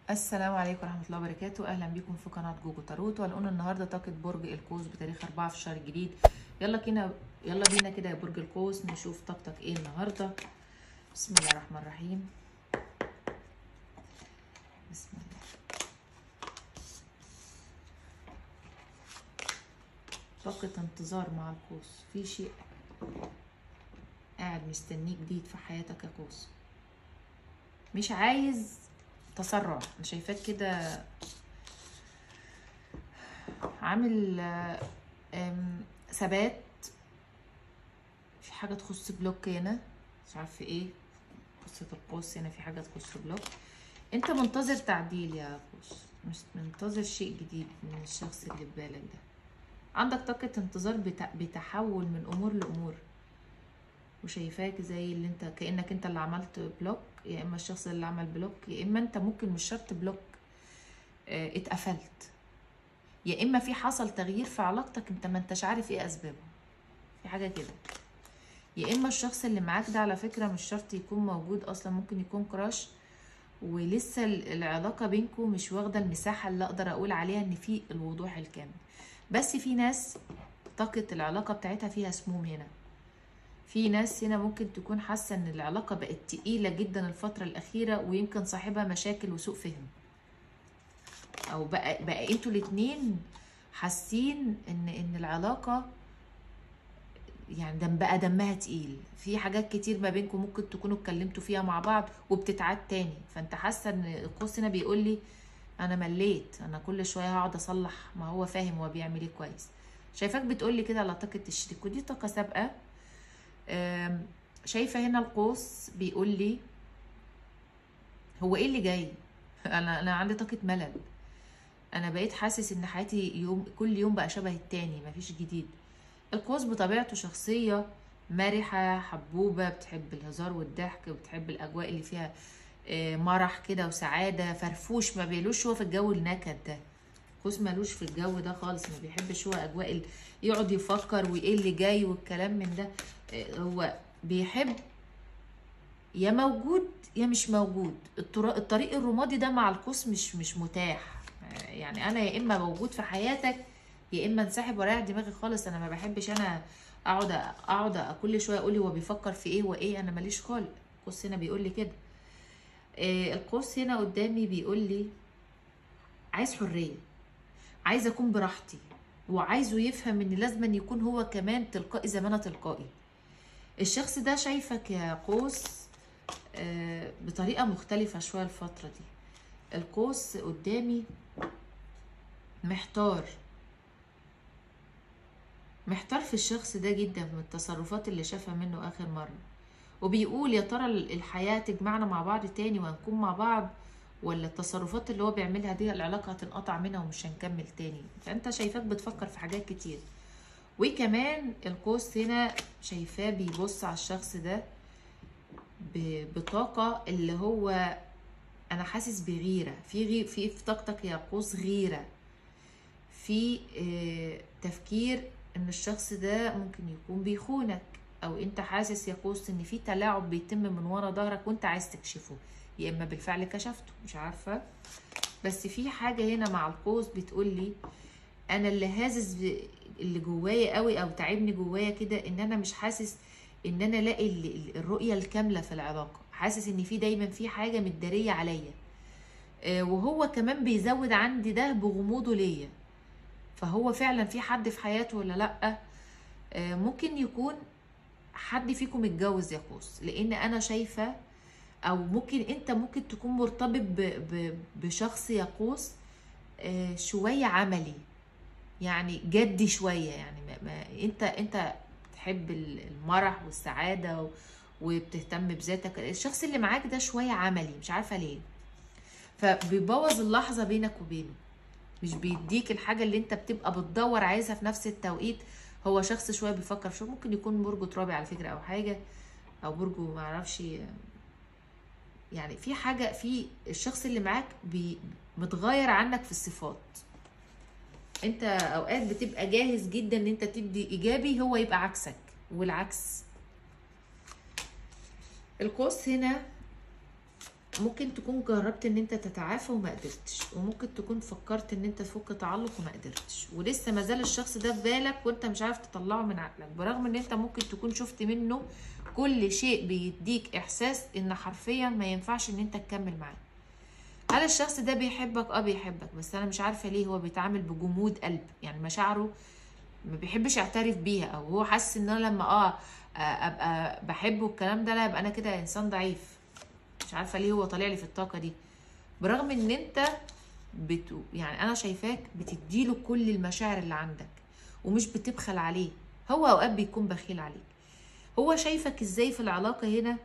السلام عليكم ورحمة الله وبركاته. أهلا بكم في قناة جوجو تاروت. وهنقول النهاردة طاقة برج القوس بتاريخ 4 في الشهر الجديد. يلا بينا كده يا برج القوس نشوف طاقتك ايه النهاردة. بسم الله الرحمن الرحيم. بسم الله. طاقة انتظار مع القوس، في شيء قاعد مستنيه جديد في حياتك يا قوس، مش عايز تسرع. انا شايفاك كده عامل ثبات في حاجة تخص بلوك هنا، مش عارفة ايه قصة القوس. هنا في حاجة تخص بلوك، انت منتظر تعديل يا قوس، مش منتظر شيء جديد من الشخص اللي في بالك ده. عندك طاقة انتظار بتحول من امور لامور، وشايفاك زي اللي انت كأنك انت اللي عملت بلوك، يا اما الشخص اللي عمل بلوك، يا اما انت ممكن مش شرط بلوك، اتقفلت، يا اما في حصل تغيير في علاقتك انت ما انتش عارف ايه اسبابه، في حاجة كده. يا اما الشخص اللي معاك ده على فكرة مش شرط يكون موجود اصلا، ممكن يكون كراش، ولسه العلاقة بينكم مش واخدة المساحة اللي اقدر اقول عليها ان في الوضوح الكامل. بس في ناس طاقة العلاقة بتاعتها فيها سموم هنا. في ناس هنا ممكن تكون حاسة ان العلاقة بقت تقيلة جدا الفترة الاخيرة، ويمكن صاحبها مشاكل وسوء فهم، او بقى انتوا الاتنين حاسين ان العلاقة يعني دمها تقيل. في حاجات كتير ما بينكم ممكن تكونوا اتكلمتوا فيها مع بعض وبتتعاد تاني، فانت حاسه ان القوس هنا بيقول لي انا مليت، انا كل شويه هقعد اصلح، ما هو فاهم هو بيعمل ايه كويس. شايفاك بتقول لي كده على طاقه الشريك، ودي طاقه سابقه. شايفه هنا القوس بيقول لي هو ايه اللي جاي. انا عندي طاقه ملل، انا بقيت حاسس ان حياتي كل يوم بقى شبه التاني، مفيش جديد. القوس بطبيعته شخصية مرحة حبوبة، بتحب الهزار والضحك، وبتحب الأجواء اللي فيها مرح كده وسعادة، فرفوش، ما بيلوش هو في الجو النكد ده. القوس مالوش في الجو ده خالص، ما بيحبش هو أجواء يقعد يفكر وإيه اللي جاي والكلام من ده. هو بيحب يا موجود يا مش موجود. الطريق الرمادي ده مع القوس مش متاح. يعني انا يا اما موجود في حياتك، يا اما انسحب ورايح دماغي خالص. انا ما بحبش انا اقعد كل شويه اقول هو بيفكر في ايه وايه، انا ماليش خالق. القوس هنا بيقول لي كده. القوس هنا قدامي بيقول لي عايز حريه، عايز اكون براحتي، وعايزه يفهم ان لازم يكون هو كمان تلقائي زي ما انا تلقائي. الشخص ده شايفك يا قوس بطريقه مختلفه شويه الفتره دي. القوس قدامي محتار في الشخص ده جدا من التصرفات اللي شافها منه اخر مرة، وبيقول يا ترى الحياة تجمعنا مع بعض تاني وهنكون مع بعض، ولا التصرفات اللي هو بيعملها دي العلاقة هتنقطع منها ومش هنكمل تاني. فانت شايفاك بتفكر في حاجات كتير. وكمان القوس هنا شايفاه بيبص على الشخص ده بطاقة اللي هو انا حاسس بغيرة في طاقتك يا قوس، غيرة في تفكير ان الشخص ده ممكن يكون بيخونك، او انت حاسس يا قوس ان في تلاعب بيتم من ورا ظهرك وانت عايز تكشفه، يا اما بالفعل كشفته، مش عارفه. بس في حاجه هنا مع القوس بتقولي انا اللي هازز اللي جوايا قوي او تعبني جوايا كده، ان انا مش حاسس ان انا الاقي الرؤيه الكامله في العلاقه. حاسس ان في دايما في حاجه متداريه عليا، وهو كمان بيزود عندي ده بغموضه ليا. فهو فعلا في حد في حياته ولا لأ؟ ممكن يكون حد فيكم متجوز يا قوس، لان انا شايفة، او ممكن انت ممكن تكون مرتبط بشخص يا قوس شوية عملي، يعني جدي شوية. يعني انت تحب المرح والسعادة وبتهتم بذاتك. الشخص اللي معاك ده شوية عملي، مش عارفة ليه، فبيبوظ اللحظة بينك وبينه، مش بيديك الحاجة اللي انت بتبقى بتدور عايزها في نفس التوقيت. هو شخص شوية بيفكر، شو ممكن يكون برجه ترابي على فكرة او حاجة، او برجه معرفش. يعني في حاجة في الشخص اللي معاك متغير عنك في الصفات. انت اوقات بتبقى جاهز جدا ان انت تدي ايجابي، هو يبقى عكسك والعكس. القوس هنا ممكن تكون جربت ان انت تتعافى وما قدرتش، وممكن تكون فكرت ان انت تفك تعلق وما قدرتش، ولسه ما زال الشخص ده في بالك وانت مش عارف تطلعه من عقلك، برغم ان انت ممكن تكون شفت منه كل شيء بيديك احساس ان حرفيا ما ينفعش ان انت تكمل معاه. هل الشخص ده بيحبك؟ اه بيحبك، بس انا مش عارفه ليه هو بيتعامل بجمود قلب، يعني مشاعره ما بيحبش يعترف بيها، او هو حاسس ان انا لما ابقى بحبه الكلام ده، لا يبقى انا كده انسان ضعيف. مش عارفه ليه هو طالع لي في الطاقه دي، برغم ان انت يعني انا شايفاك بتديله كل المشاعر اللي عندك ومش بتبخل عليه. هو اوقات بيكون بخيل عليك. هو شايفك ازاي في العلاقه هنا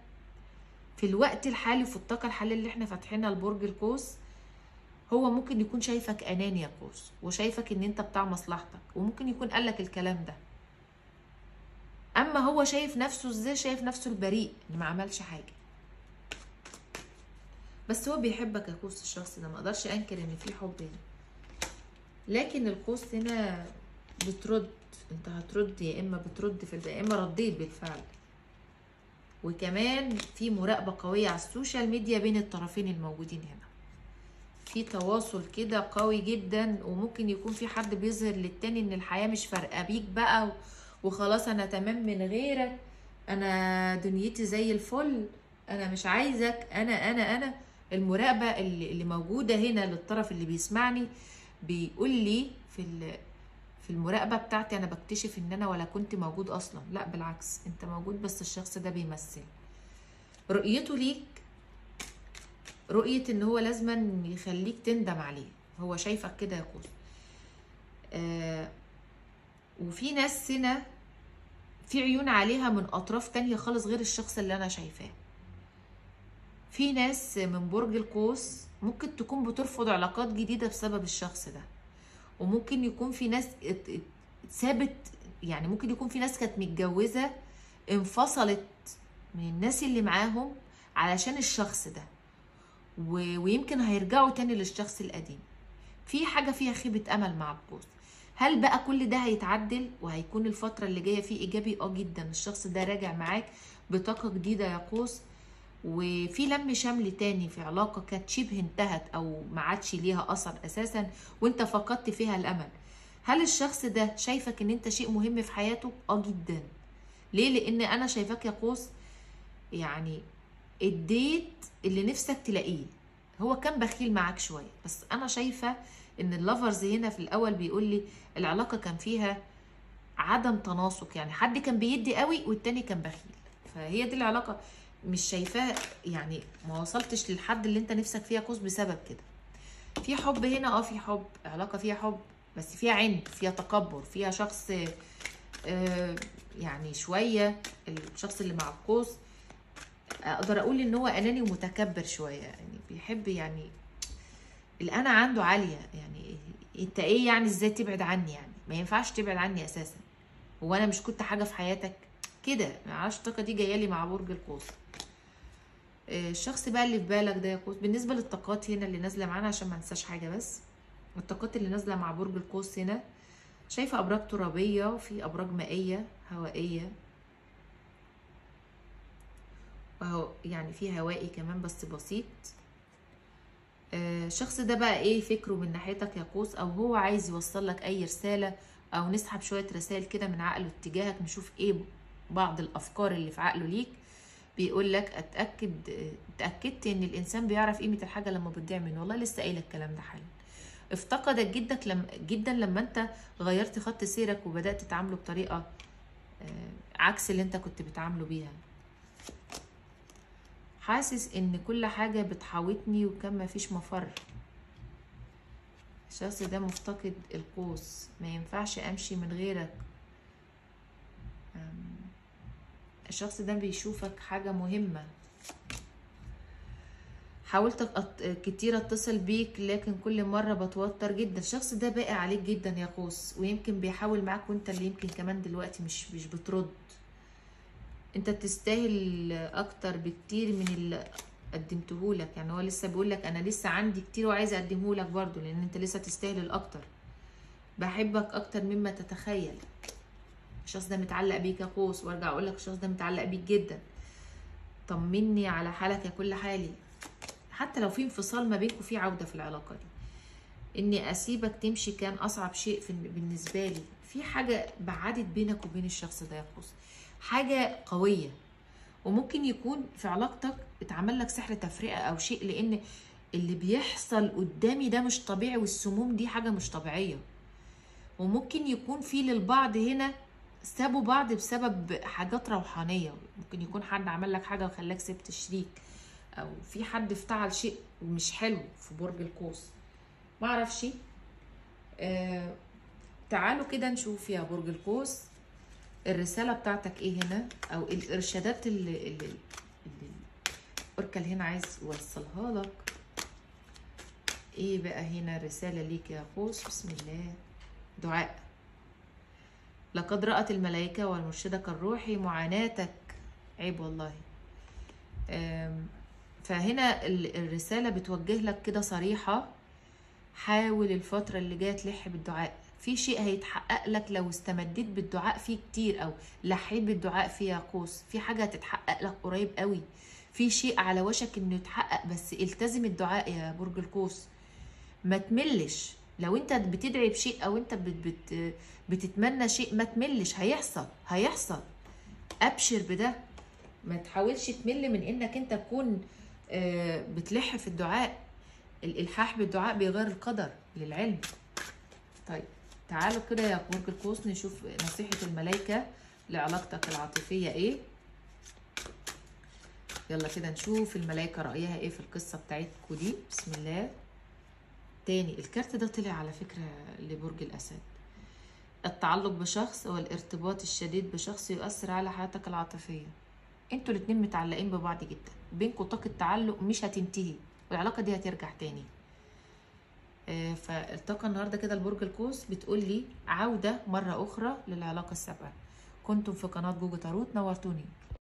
في الوقت الحالي وفي الطاقه الحاليه اللي احنا فاتحينها لبرج القوس؟ هو ممكن يكون شايفك اناني يا قوس، وشايفك ان انت بتاع مصلحتك، وممكن يكون قالك الكلام ده. اما هو شايف نفسه ازاي؟ شايف نفسه البريء اللي ما عملش حاجه. بس هو بيحبك يا قوس، الشخص ده ما اقدرش انكر ان في حب هنا، لكن القوس هنا بترد. انت هترد، يا اما بترد يا اما رديت بالفعل. وكمان في مراقبه قويه على السوشيال ميديا بين الطرفين الموجودين هنا، في تواصل كده قوي جدا، وممكن يكون في حد بيظهر للتاني ان الحياه مش فارقه بيك بقى، وخلاص انا تمام من غيرك، انا دنيتي زي الفل، انا مش عايزك، انا المراقبه اللي موجوده هنا للطرف اللي بيسمعني بيقول لي في المراقبه بتاعتي انا بكتشف ان انا ولا كنت موجود اصلا. لا بالعكس، انت موجود، بس الشخص ده بيمثل. رؤيته ليك رؤيه ان هو لازما يخليك تندم عليه، هو شايفك كده يا قوس. وفي ناس هنا في عيون عليها من اطراف تانية خالص غير الشخص اللي انا شايفاه. في ناس من برج القوس ممكن تكون بترفض علاقات جديدة بسبب الشخص ده، وممكن يكون في ناس ثابت، يعني ممكن يكون في ناس كانت متجوزة انفصلت من الناس اللي معاهم علشان الشخص ده، ويمكن هيرجعوا تاني للشخص القديم. في حاجة فيها خيبة امل مع القوس. هل بقى كل ده هيتعدل وهيكون الفترة اللي جاية فيه ايجابي؟ جدا. الشخص ده راجع معاك بطاقة جديدة يا قوس، وفي لم شمل تاني في علاقة كانت شبه انتهت او ما عادش ليها اثر اساسا وانت فقدت فيها الامل. هل الشخص ده شايفك ان انت شيء مهم في حياته؟ جدا. ليه؟ لان انا شايفاك يا قوس يعني اديت اللي نفسك تلاقيه. هو كان بخيل معاك شوية، بس انا شايفة ان اللافرز هنا في الاول بيقول لي العلاقة كان فيها عدم تناسق، يعني حد كان بيدي قوي والتاني كان بخيل، فهي دي العلاقة. مش شايفاها يعني ما وصلتش للحد اللي انت نفسك فيها قوس بسبب كده. في حب هنا، في حب، علاقة فيها حب، بس فيها عند، فيها تكبر، فيها شخص يعني شوية الشخص اللي مع القوس اقدر اقول ان هو اناني ومتكبر شوية، يعني بيحب يعني الانا عنده عالية. يعني انت ايه يعني؟ ازاي تبعد عني؟ يعني ما ينفعش تبعد عني اساسا، هو انا مش كنت حاجة في حياتك كده؟ معرفش الطاقة دي جاية لي مع برج القوس. الشخص بقى اللي في بالك ده يا قوس، بالنسبة للطاقات هنا اللي نازلة معانا عشان ما ننساش حاجة، بس الطاقات اللي نازلة مع برج القوس هنا شايفة أبراج ترابية، وفي أبراج مائية هوائية، وهو يعني في هوائي كمان بس بسيط. الشخص ده بقى ايه فكره من ناحيتك يا قوس؟ او هو عايز يوصل لك اي رسالة، او نسحب شوية رسائل كده من عقله اتجاهك، نشوف ايه بعض الافكار اللي في عقله ليك. بيقول لك اتأكدت ان الانسان بيعرف قيمة الحاجة لما بتضيع منه. والله لسه قايله الكلام ده حالا. افتقدك جدا لما انت غيرت خط سيرك وبدأت تتعامله بطريقة عكس اللي انت كنت بتعامله بيها. حاسس ان كل حاجة بتحاوطني وكان مفيش مفر. الشخص ده مفتقد القوس، ما ينفعش امشي من غيرك. الشخص ده بيشوفك حاجة مهمة. حاولت كتير اتصل بيك لكن كل مرة بتوتر جدا. الشخص ده باقي عليك جدا يا قوس، ويمكن بيحاول معاك وانت اللي يمكن كمان دلوقتي مش بترد. انت تستاهل اكتر بكتير من اللي قدمتهولك. يعني هو لسه بيقولك انا لسه عندي كتير وعايز اقدمهولك برضو، لان انت لسه تستاهل الاكتر. بحبك اكتر مما تتخيل. الشخص ده متعلق بيك يا قوس، وارجع اقولك الشخص ده متعلق بيك جدا. طمني على حالك يا كل حالي. حتى لو في انفصال ما بينكم في عودة في العلاقة دي. اني اسيبك تمشي كان اصعب شيء بالنسبة لي. في حاجة بعدت بينك وبين الشخص ده يا قوس، حاجة قوية. وممكن يكون في علاقتك اتعمل لك سحر تفرقة او شيء، لان اللي بيحصل قدامي ده مش طبيعي، والسموم دي حاجة مش طبيعية. وممكن يكون في للبعض هنا سابوا بعض بسبب حاجات روحانية. ممكن يكون حد عمل لك حاجة وخلاك سبت الشريك، او في حد افتعل شيء مش حلو في برج القوس، معرفش. تعالوا كده نشوف يا برج القوس الرسالة بتاعتك ايه هنا، او الارشادات اللي اوركل هنا عايز يوصلها لك. ايه بقى هنا الرسالة ليك يا قوس؟ بسم الله. دعاء. لقد رأت الملائكة والمرشدك الروحي معاناتك. عيب والله. فهنا الرسالة بتوجه لك كده صريحة، حاول الفترة اللي جاية تلح بالدعاء. في شيء هيتحقق لك لو استمديت بالدعاء فيه كتير، او لحيت بالدعاء فيه يا قوس. في حاجة هتتحقق لك قريب قوي، في شيء على وشك انه يتحقق، بس التزم الدعاء يا برج القوس. ما تملش. لو انت بتدعي بشيء او انت بتتمنى شيء، ما تملش. هيحصل. ابشر بده. ما تحاولش تمل من انك انت تكون بتلح في الدعاء. الالحاح بالدعاء بيغير القدر للعلم. طيب تعالوا كده يا برج القوس نشوف نصيحة الملائكة لعلاقتك العاطفية ايه. يلا كده نشوف الملائكة رأيها ايه في القصة بتاعتكوا دي. بسم الله. تاني الكارت ده طلع على فكرة لبرج الأسد. التعلق بشخص والارتباط الشديد بشخص يؤثر على حياتك العاطفية. انتوا الاتنين متعلقين ببعض جدا، بينكوا طاقة تعلق مش هتنتهي، والعلاقة دي هترجع تاني. فالطاقة النهاردة كده لبرج القوس بتقول لي عودة مرة أخرى للعلاقة السابقة. كنتم في قناة جوجو تاروت، نورتوني.